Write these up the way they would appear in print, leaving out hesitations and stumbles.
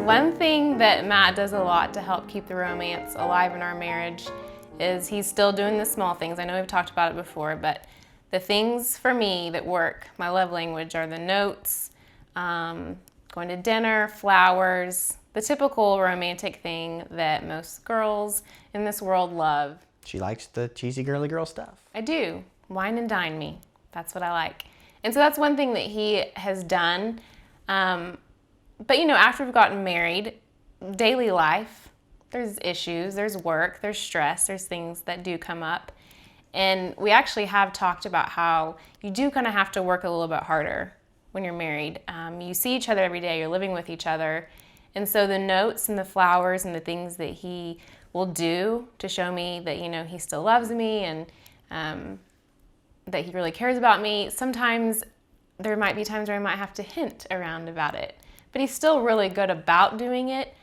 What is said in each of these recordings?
One thing that Matt does a lot to help keep the romance alive in our marriage is he's still doing the small things. I know we've talked about it before, but the things for me that work, my love language, are the notes, going to dinner, flowers, the typical romantic thing that most girls in this world love. She likes the cheesy girly girl stuff. I do. Wine and dine me. That's what I like. And so that's one thing that he has done. But you know, after we've gotten married, daily life, there's issues, there's work, there's stress, there's things that do come up. And we actually have talked about how you do kind of have to work a little bit harder when you're married. You see each other every day, you're living with each other. And so the notes and the flowers and the things that he will do to show me that, you know, he still loves me and that he really cares about me, sometimes there might be times where I might have to hint around about it. But he's still really good about doing it.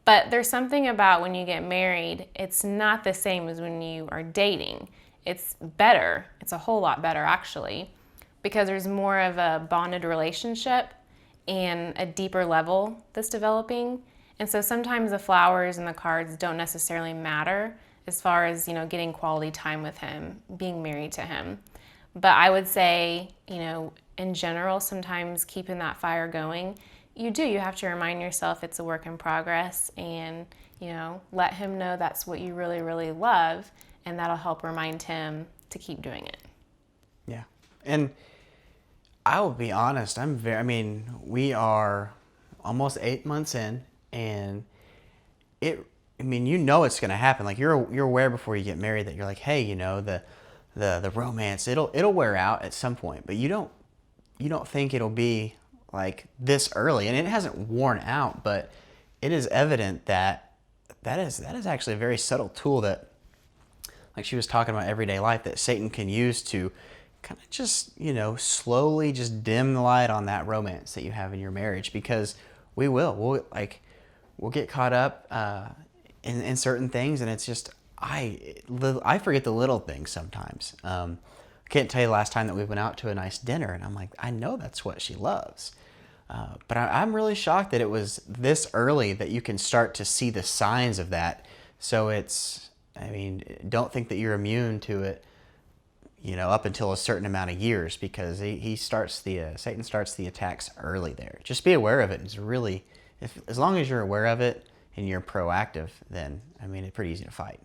But there's something about when you get married, it's not the same as when you are dating. It's better. It's a whole lot better, actually, because there's more of a bonded relationship and a deeper level that's developing. And so sometimes the flowers and the cards don't necessarily matter as far as, you know, getting quality time with him, being married to him. But I would say, you know, in general, sometimes keeping that fire going, you have to remind yourself it's a work in progress and, you know, let him know that's what you really, really love, and that'll help remind him to keep doing it. Yeah. And I will be honest, we are almost 8 months in, and you know it's going to happen. Like you're aware before you get married that you're like, hey, you know, the romance, it'll wear out at some point, but you don't think it'll be like this early, and it hasn't worn out, but it is evident that is actually a very subtle tool that, like she was talking about, everyday life, that Satan can use to kind of just, you know, slowly just dim the light on that romance that you have in your marriage, because we'll get caught up in certain things, and it's just I forget the little things sometimes. I can't tell you the last time that we went out to a nice dinner, and I'm like, I know that's what she loves. But I'm really shocked that it was this early that you can start to see the signs of that. So don't think that you're immune to it, you know, up until a certain amount of years, because Satan starts the attacks early there. Just be aware of it. It's really, as long as you're aware of it and you're proactive, then, it's pretty easy to fight.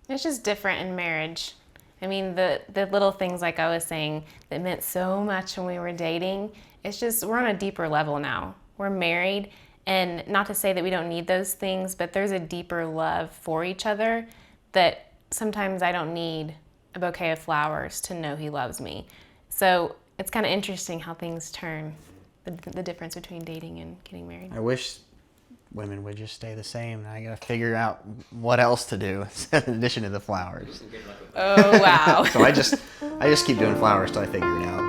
It's just different in marriage. The little things, like I was saying, that meant so much when we were dating, it's just, we're on a deeper level now. We're married, and not to say that we don't need those things, but there's a deeper love for each other that sometimes I don't need a bouquet of flowers to know he loves me. So it's kind of interesting how things turn, the difference between dating and getting married. I wish women would just stay the same. I gotta figure out what else to do in addition to the flowers. Oh, wow. So I just keep doing flowers till I figure it out.